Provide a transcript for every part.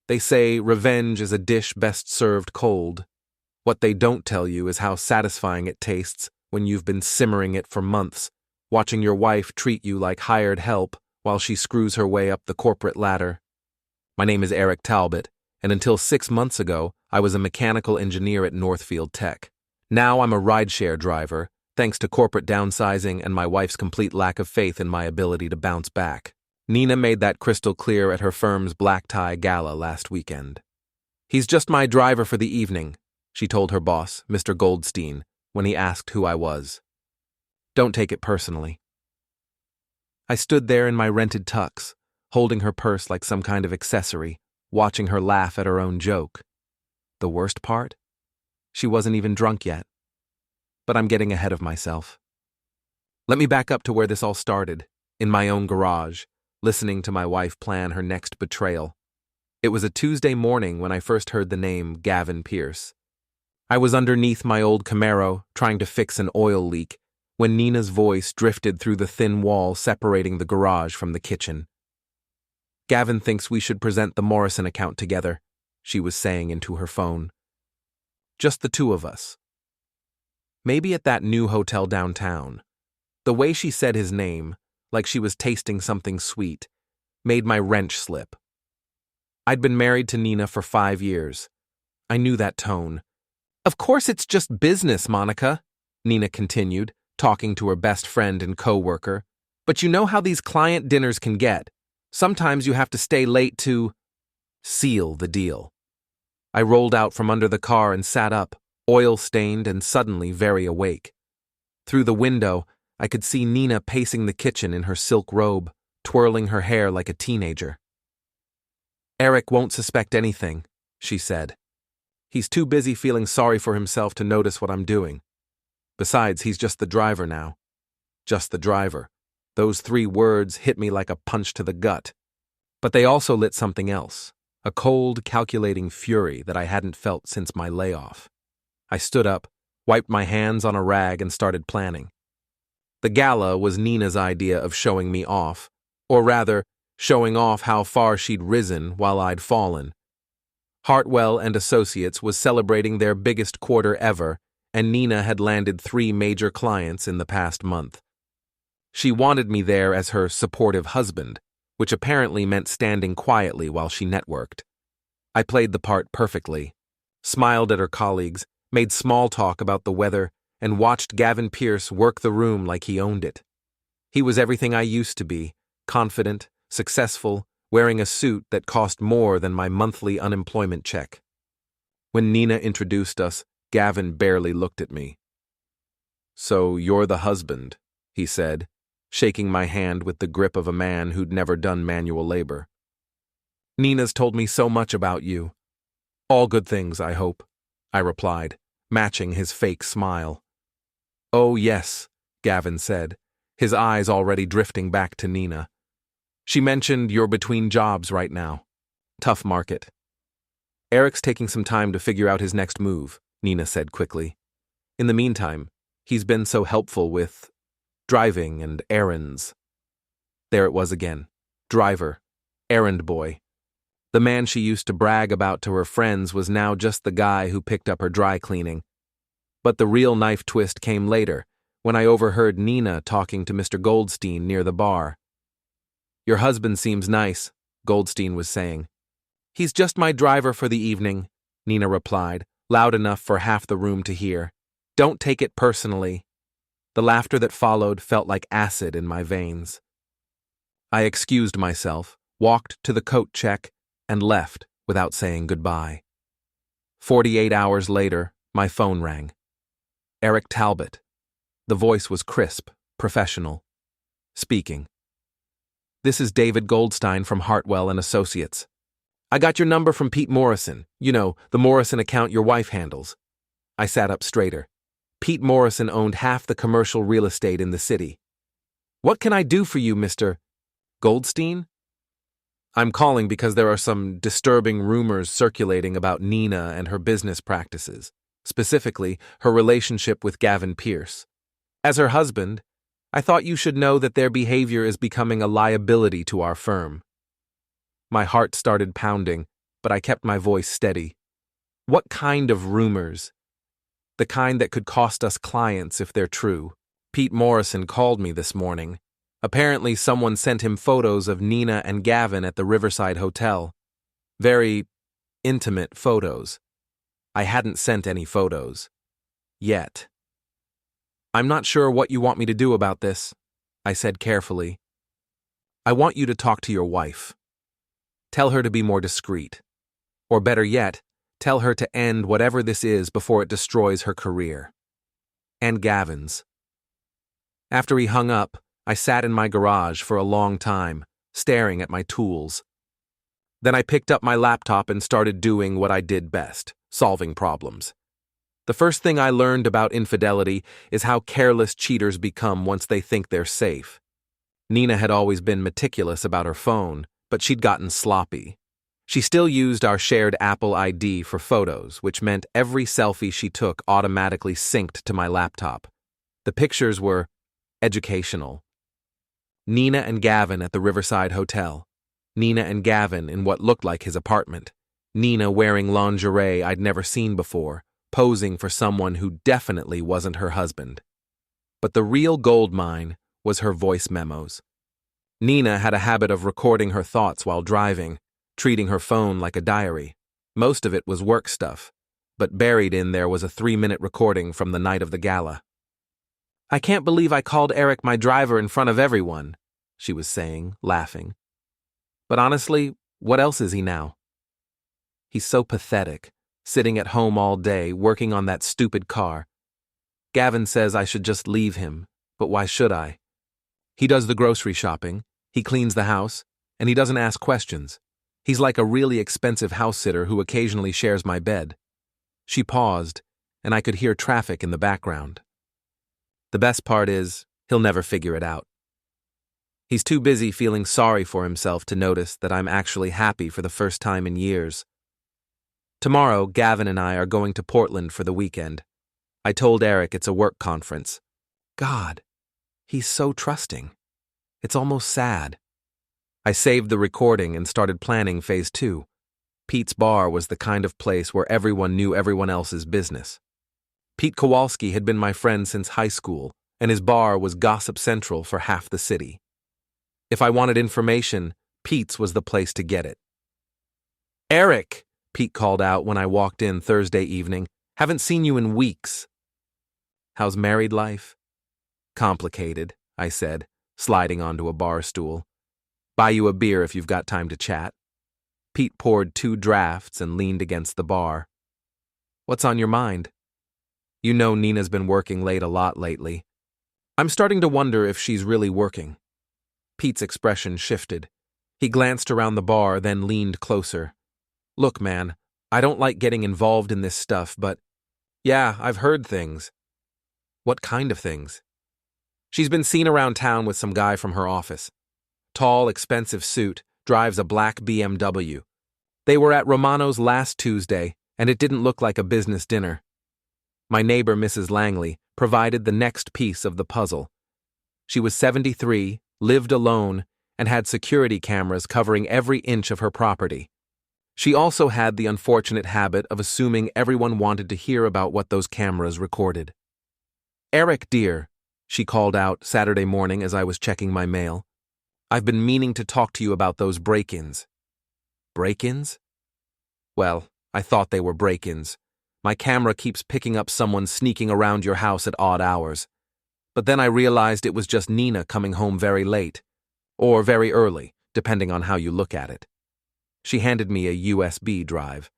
They say revenge is a dish best served cold. What they don't tell you is how satisfying it tastes when you've been simmering it for months, watching your wife treat you like hired help while she screws her way up the corporate ladder. My name is Eric Talbot, and until 6 months ago, I was a mechanical engineer at Northfield Tech. Now I'm a rideshare driver, thanks to corporate downsizing and my wife's complete lack of faith in my ability to bounce back. Nina made that crystal clear at her firm's black tie gala last weekend. "He's just my driver for the evening," she told her boss, Mr. Goldstein, when he asked who I was. "Don't take it personally." I stood there in my rented tux, holding her purse like some kind of accessory, watching her laugh at her own joke. The worst part? She wasn't even drunk yet. But I'm getting ahead of myself. Let me back up to where this all started, in my own garage, listening to my wife plan her next betrayal. It was a Tuesday morning when I first heard the name Gavin Pierce. I was underneath my old Camaro, trying to fix an oil leak, when Nina's voice drifted through the thin wall separating the garage from the kitchen. "Gavin thinks we should present the Morrison account together," she was saying into her phone. "Just the two of us. Maybe at that new hotel downtown." The way she said his name, like she was tasting something sweet, made my wrench slip. I'd been married to Nina for 5 years. I knew that tone. "Of course it's just business, Monica," Nina continued, talking to her best friend and co-worker. "But you know how these client dinners can get. Sometimes you have to stay late to seal the deal." I rolled out from under the car and sat up, oil-stained and suddenly very awake. Through the window, I could see Nina pacing the kitchen in her silk robe, twirling her hair like a teenager. "Eric won't suspect anything," she said. "He's too busy feeling sorry for himself to notice what I'm doing. Besides, he's just the driver now." Just the driver. Those 3 words hit me like a punch to the gut. But they also lit something else, a cold, calculating fury that I hadn't felt since my layoff. I stood up, wiped my hands on a rag, and started planning. The gala was Nina's idea of showing me off, or rather, showing off how far she'd risen while I'd fallen. Hartwell and Associates was celebrating their biggest quarter ever, and Nina had landed 3 major clients in the past month. She wanted me there as her supportive husband, which apparently meant standing quietly while she networked. I played the part perfectly, smiled at her colleagues, made small talk about the weather, and watched Gavin Pierce work the room like he owned it. He was everything I used to be, confident, successful, wearing a suit that cost more than my monthly unemployment check. When Nina introduced us, Gavin barely looked at me. "So you're the husband," he said, shaking my hand with the grip of a man who'd never done manual labor. "Nina's told me so much about you." "All good things, I hope," I replied, matching his fake smile. "Oh, yes," Gavin said, his eyes already drifting back to Nina. "She mentioned you're between jobs right now. Tough market." "Eric's taking some time to figure out his next move," Nina said quickly. "In the meantime, he's been so helpful with driving and errands." There it was again. Driver. Errand boy. The man she used to brag about to her friends was now just the guy who picked up her dry cleaning. But the real knife twist came later, when I overheard Nina talking to Mr. Goldstein near the bar. "Your husband seems nice," Goldstein was saying. "He's just my driver for the evening," Nina replied, loud enough for half the room to hear. "Don't take it personally." The laughter that followed felt like acid in my veins. I excused myself, walked to the coat check, and left without saying goodbye. 48 hours later, my phone rang. Eric Talbot. The voice was crisp, professional. Speaking. "This is David Goldstein from Hartwell and Associates. I got your number from Pete Morrison, the Morrison account your wife handles." I sat up straighter. Pete Morrison owned half the commercial real estate in the city. "What can I do for you, Mr. Goldstein?" "I'm calling because there are some disturbing rumors circulating about Nina and her business practices, specifically her relationship with Gavin Pierce. As her husband, I thought you should know that their behavior is becoming a liability to our firm." My heart started pounding, but I kept my voice steady. What kind of rumors? The kind that could cost us clients if they're true. Pete Morrison called me this morning. Apparently someone sent him photos of Nina and Gavin at the Riverside Hotel. Very intimate photos. I hadn't sent any photos. Yet. I'm not sure what you want me to do about this, I said carefully. I want you to talk to your wife. Tell her to be more discreet. Or better yet, tell her to end whatever this is before it destroys her career. And Gavin's. After he hung up, I sat in my garage for a long time, staring at my tools. Then I picked up my laptop and started doing what I did best, solving problems. The first thing I learned about infidelity is how careless cheaters become once they think they're safe. Nina had always been meticulous about her phone, but she'd gotten sloppy. She still used our shared Apple ID for photos, which meant every selfie she took automatically synced to my laptop. The pictures were educational. Nina and Gavin at the Riverside Hotel. Nina and Gavin in what looked like his apartment. Nina wearing lingerie I'd never seen before, posing for someone who definitely wasn't her husband. But the real gold mine was her voice memos. Nina had a habit of recording her thoughts while driving, treating her phone like a diary. Most of it was work stuff, but buried in there was a 3-minute recording from the night of the gala. I can't believe I called Eric my driver in front of everyone, she was saying, laughing. But honestly, what else is he now? He's so pathetic, sitting at home all day, working on that stupid car. Gavin says I should just leave him, but why should I? He does the grocery shopping, he cleans the house, and he doesn't ask questions. He's like a really expensive house sitter who occasionally shares my bed. She paused, and I could hear traffic in the background. The best part is, he'll never figure it out. He's too busy feeling sorry for himself to notice that I'm actually happy for the first time in years. Tomorrow, Gavin and I are going to Portland for the weekend. I told Eric it's a work conference. God, he's so trusting. It's almost sad. I saved the recording and started planning phase 2. Pete's bar was the kind of place where everyone knew everyone else's business. Pete Kowalski had been my friend since high school, and his bar was gossip central for half the city. If I wanted information, Pete's was the place to get it. Eric, Pete called out when I walked in Thursday evening. Haven't seen you in weeks. How's married life? Complicated, I said, sliding onto a bar stool. Buy you a beer if you've got time to chat. Pete poured 2 drafts and leaned against the bar. What's on your mind? You know Nina's been working late a lot lately. I'm starting to wonder if she's really working. Pete's expression shifted. He glanced around the bar, then leaned closer. Look, man, I don't like getting involved in this stuff, but yeah, I've heard things. What kind of things? She's been seen around town with some guy from her office. Tall, expensive suit, drives a black BMW. They were at Romano's last Tuesday, and it didn't look like a business dinner. My neighbor, Mrs. Langley, provided the next piece of the puzzle. She was 73, lived alone, and had security cameras covering every inch of her property. She also had the unfortunate habit of assuming everyone wanted to hear about what those cameras recorded. Eric, dear, she called out Saturday morning as I was checking my mail. I've been meaning to talk to you about those break-ins. Break-ins? Well, I thought they were break-ins. My camera keeps picking up someone sneaking around your house at odd hours. But then I realized it was just Nina coming home very late. Or very early, depending on how you look at it. She handed me a USB drive.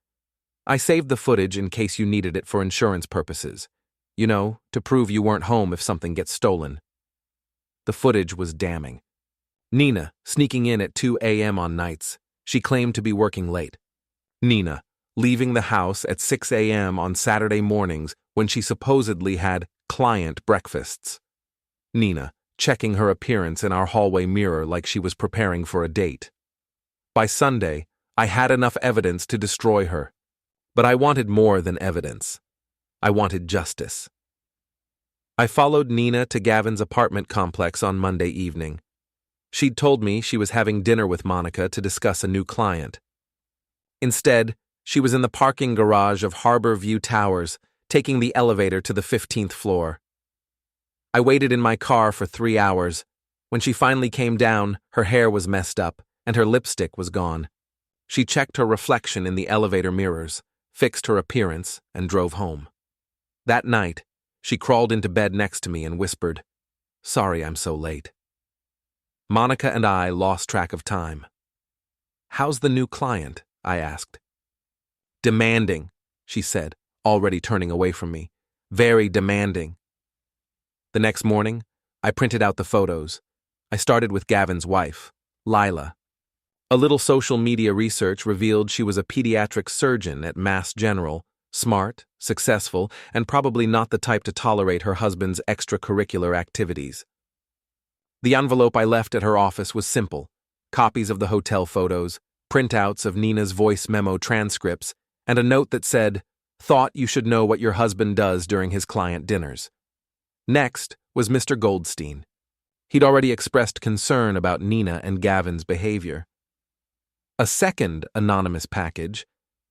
I saved the footage in case you needed it for insurance purposes. You know, to prove you weren't home if something gets stolen. The footage was damning. Nina, sneaking in at 2 a.m. on nights. She claimed to be working late. Nina, leaving the house at 6 a.m. on Saturday mornings when she supposedly had client breakfasts. Nina, checking her appearance in our hallway mirror like she was preparing for a date. By Sunday, I had enough evidence to destroy her. But I wanted more than evidence. I wanted justice. I followed Nina to Gavin's apartment complex on Monday evening. She'd told me she was having dinner with Monica to discuss a new client. Instead, she was in the parking garage of Harbor View Towers, taking the elevator to the 15th floor. I waited in my car for 3 hours. When she finally came down, her hair was messed up, and her lipstick was gone. She checked her reflection in the elevator mirrors, fixed her appearance, and drove home. That night, she crawled into bed next to me and whispered, "Sorry I'm so late." Monica and I lost track of time. "How's the new client?" I asked. "Demanding," she said, already turning away from me. "Very demanding." The next morning, I printed out the photos. I started with Gavin's wife, Lila. A little social media research revealed she was a pediatric surgeon at Mass General, smart, successful, and probably not the type to tolerate her husband's extracurricular activities. The envelope I left at her office was simple: copies of the hotel photos, printouts of Nina's voice memo transcripts, and a note that said, "Thought you should know what your husband does during his client dinners." Next was Mr. Goldstein. He'd already expressed concern about Nina and Gavin's behavior. A second anonymous package,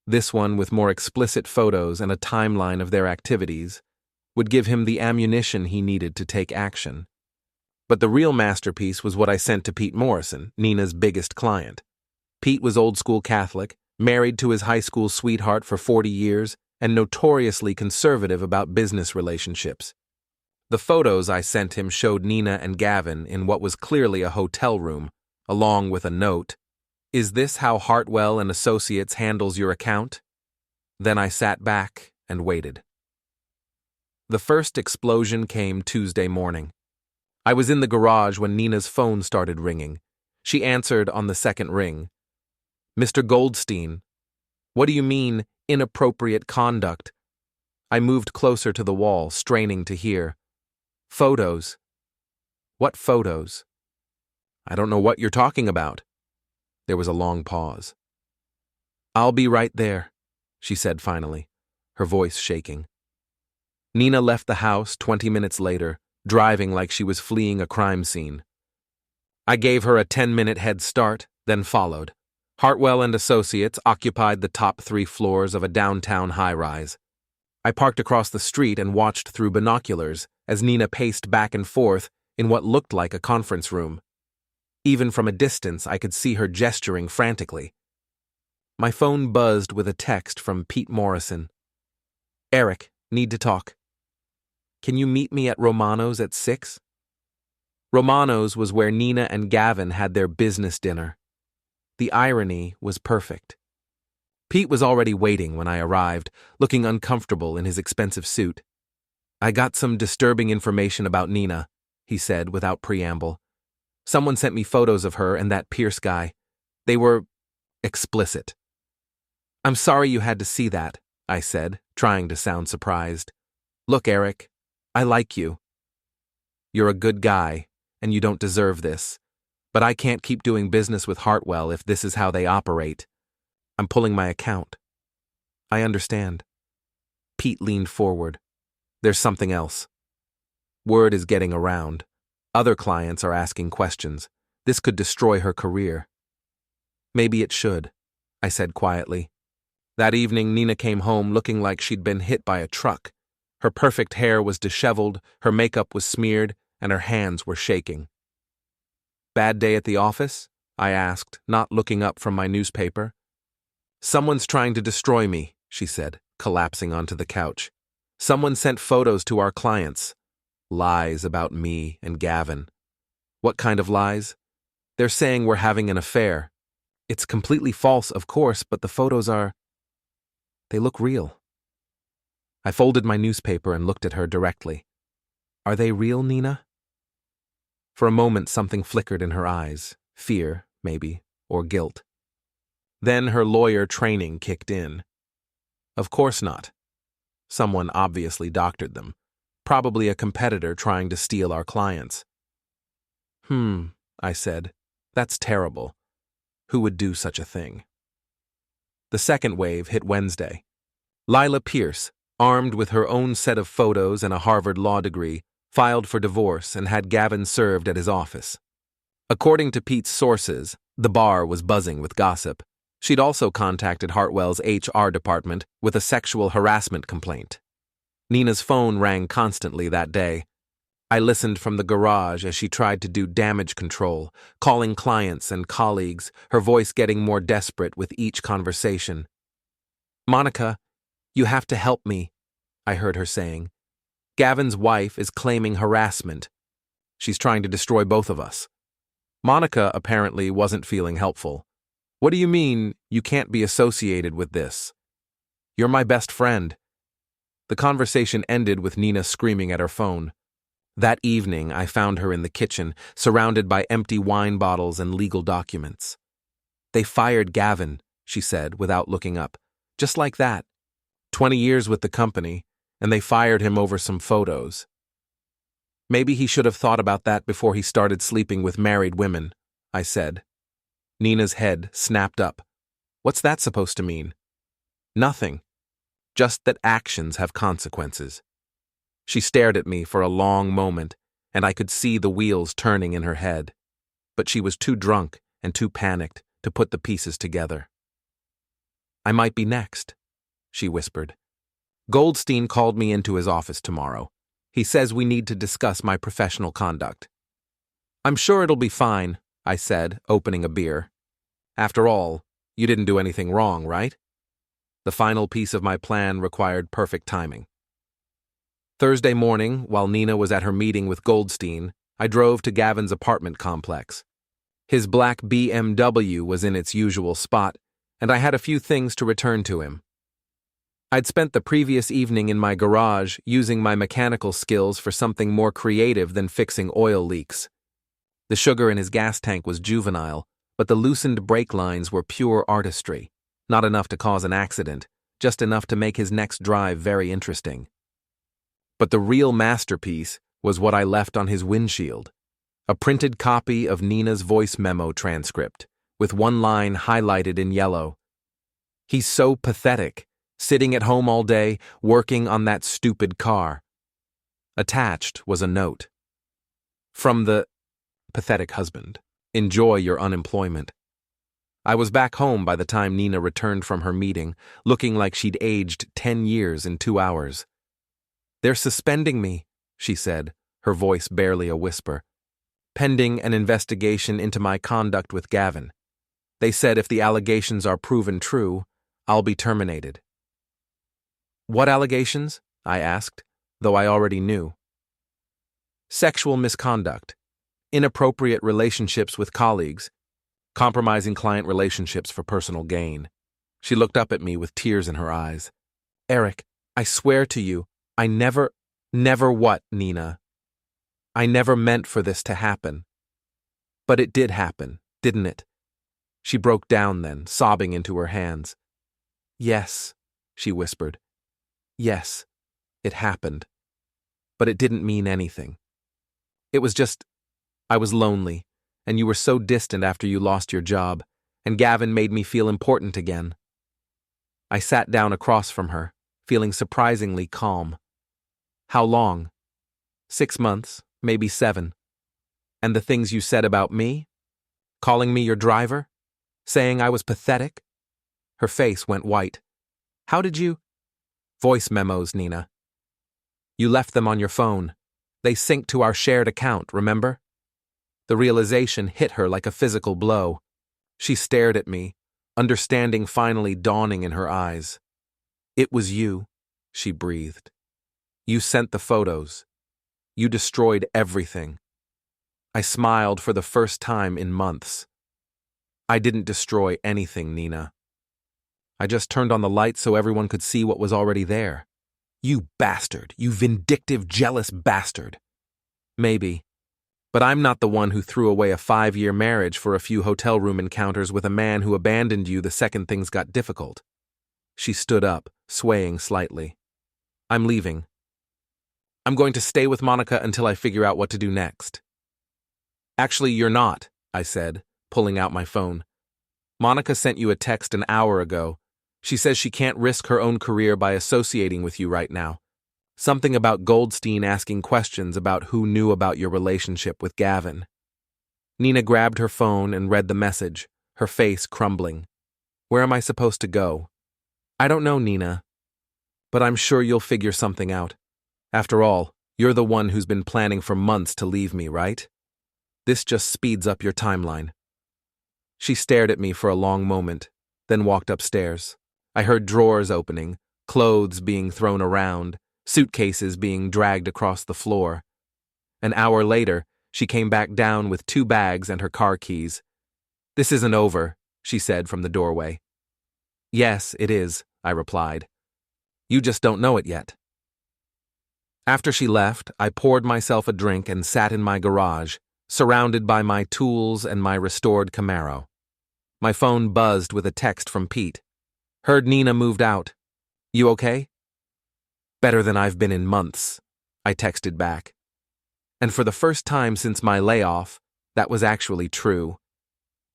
this one with more explicit photos and a timeline of their activities, would give him the ammunition he needed to take action. But the real masterpiece was what I sent to Pete Morrison, Nina's biggest client. Pete was old-school Catholic, married to his high school sweetheart for 40 years, and notoriously conservative about business relationships. The photos I sent him showed Nina and Gavin in what was clearly a hotel room, along with a note, "Is this how Hartwell and Associates handles your account?" Then I sat back and waited. The first explosion came Tuesday morning. I was in the garage when Nina's phone started ringing. She answered on the second ring. "Mr. Goldstein." "What do you mean, inappropriate conduct?" I moved closer to the wall, straining to hear. "Photos." "What photos?" "I don't know what you're talking about." There was a long pause. "I'll be right there," she said finally, her voice shaking. Nina left the house 20 minutes later, driving like she was fleeing a crime scene. I gave her a 10-minute head start, then followed. Hartwell and Associates occupied the top 3 floors of a downtown high-rise. I parked across the street and watched through binoculars as Nina paced back and forth in what looked like a conference room. Even from a distance, I could see her gesturing frantically. My phone buzzed with a text from Pete Morrison. "Eric, need to talk. Can you meet me at Romano's at 6? Romano's was where Nina and Gavin had their business dinner. The irony was perfect. Pete was already waiting when I arrived, looking uncomfortable in his expensive suit. "I got some disturbing information about Nina," he said without preamble. "Someone sent me photos of her and that Pierce guy. They were explicit." "I'm sorry you had to see that," I said, trying to sound surprised. "Look, Eric, I like you. You're a good guy, and you don't deserve this. But I can't keep doing business with Hartwell if this is how they operate. I'm pulling my account." "I understand." Pete leaned forward. "There's something else. Word is getting around. Other clients are asking questions. This could destroy her career." "Maybe it should," I said quietly. That evening, Nina came home looking like she'd been hit by a truck. Her perfect hair was disheveled, her makeup was smeared, and her hands were shaking. "Bad day at the office?" I asked, not looking up from my newspaper. "Someone's trying to destroy me," she said, collapsing onto the couch. "Someone sent photos to our clients. Lies about me and Gavin." "What kind of lies?" "They're saying we're having an affair. It's completely false, of course, but the photos they look real." I folded my newspaper and looked at her directly. "Are they real, Nina?" For a moment, something flickered in her eyes. Fear, maybe, or guilt. Then her lawyer training kicked in. "Of course not. Someone obviously doctored them. Probably a competitor trying to steal our clients." I said. "That's terrible. Who would do such a thing?" The second wave hit Wednesday. Lila Pierce, armed with her own set of photos and a Harvard law degree, filed for divorce and had Gavin served at his office. According to Pete's sources, the bar was buzzing with gossip. She'd also contacted Hartwell's HR department with a sexual harassment complaint. Nina's phone rang constantly that day. I listened from the garage as she tried to do damage control, calling clients and colleagues, her voice getting more desperate with each conversation. "Monica, you have to help me," I heard her saying. "Gavin's wife is claiming harassment. She's trying to destroy both of us." Monica apparently wasn't feeling helpful. "What do you mean you can't be associated with this? You're my best friend." The conversation ended with Nina screaming at her phone. That evening, I found her in the kitchen, surrounded by empty wine bottles and legal documents. "They fired Gavin," she said, without looking up. "Just like that. 20 years with the company, and they fired him over some photos. Maybe he should have thought about that before he started sleeping with married women," I said. Nina's head snapped up. "What's that supposed to mean?" "Nothing. Just that actions have consequences." She stared at me for a long moment, and I could see the wheels turning in her head. But she was too drunk and too panicked to put the pieces together. "I might be next," she whispered. "Goldstein called me into his office tomorrow. He says we need to discuss my professional conduct." "I'm sure it'll be fine," I said, opening a beer. "After all, you didn't do anything wrong, right?" The final piece of my plan required perfect timing. Thursday morning, while Nina was at her meeting with Goldstein, I drove to Gavin's apartment complex. His black BMW was in its usual spot, and I had a few things to return to him. I'd spent the previous evening in my garage using my mechanical skills for something more creative than fixing oil leaks. The sugar in his gas tank was juvenile, but the loosened brake lines were pure artistry, not enough to cause an accident, just enough to make his next drive very interesting. But the real masterpiece was what I left on his windshield, a printed copy of Nina's voice memo transcript, with one line highlighted in yellow. "He's so pathetic, sitting at home all day, working on that stupid car." Attached was a note. "From the pathetic husband. Enjoy your unemployment." I was back home by the time Nina returned from her meeting, looking like she'd aged 10 years in 2 hours. "They're suspending me," she said, her voice barely a whisper, "pending an investigation into my conduct with Gavin. They said if the allegations are proven true, I'll be terminated." "What allegations?" I asked, though I already knew. "Sexual misconduct, inappropriate relationships with colleagues, compromising client relationships for personal gain." She looked up at me with tears in her eyes. "Eric, I swear to you, I never what, Nina? I never meant for this to happen." "But it did happen, didn't it?" She broke down then, sobbing into her hands. "Yes," she whispered. "Yes, it happened. But it didn't mean anything. It was just, I was lonely, and you were so distant after you lost your job, and Gavin made me feel important again." I sat down across from her, feeling surprisingly calm. "How long?" 6 months, maybe 7. "And the things you said about me? Calling me your driver? Saying I was pathetic?" Her face went white. "How did you—" "Voice memos, Nina. You left them on your phone. They sync to our shared account, remember?" The realization hit her like a physical blow. She stared at me, understanding finally dawning in her eyes. "It was you," she breathed. "You sent the photos. You destroyed everything." I smiled for the first time in months. "I didn't destroy anything, Nina. I just turned on the light so everyone could see what was already there." "You bastard, you vindictive, jealous bastard." "Maybe. But I'm not the one who threw away a 5-year marriage for a few hotel room encounters with a man who abandoned you the second things got difficult." She stood up, swaying slightly. "I'm leaving. I'm going to stay with Monica until I figure out what to do next." "Actually, you're not," I said, pulling out my phone. "Monica sent you a text an hour ago. She says she can't risk her own career by associating with you right now. Something about Goldstein asking questions about who knew about your relationship with Gavin." Nina grabbed her phone and read the message, her face crumbling. Where am I supposed to go? I don't know, Nina. But I'm sure you'll figure something out. After all, you're the one who's been planning for months to leave me, right? This just speeds up your timeline. She stared at me for a long moment, then walked upstairs. I heard drawers opening, clothes being thrown around, suitcases being dragged across the floor. An hour later, she came back down with 2 bags and her car keys. "This isn't over," she said from the doorway. "Yes, it is," I replied. "You just don't know it yet." After she left, I poured myself a drink and sat in my garage, surrounded by my tools and my restored Camaro. My phone buzzed with a text from Pete. "Heard Nina moved out. You okay?" "Better than I've been in months," I texted back. And for the first time since my layoff, that was actually true.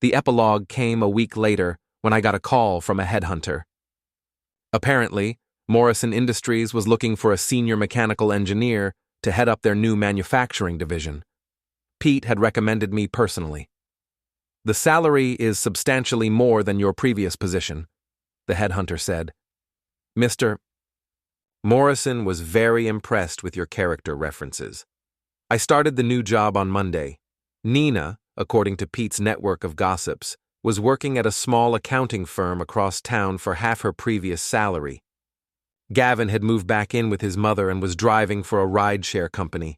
The epilogue came a week later when I got a call from a headhunter. Apparently, Morrison Industries was looking for a senior mechanical engineer to head up their new manufacturing division. Pete had recommended me personally. "The salary is substantially more than your previous position," the headhunter said. "Mr. Morrison was very impressed with your character references. I started the new job on Monday. Nina, according to Pete's network of gossips, was working at a small accounting firm across town for half her previous salary. Gavin had moved back in with his mother and was driving for a rideshare company.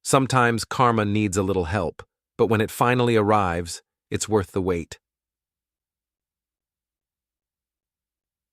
Sometimes karma needs a little help, but when it finally arrives, it's worth the wait.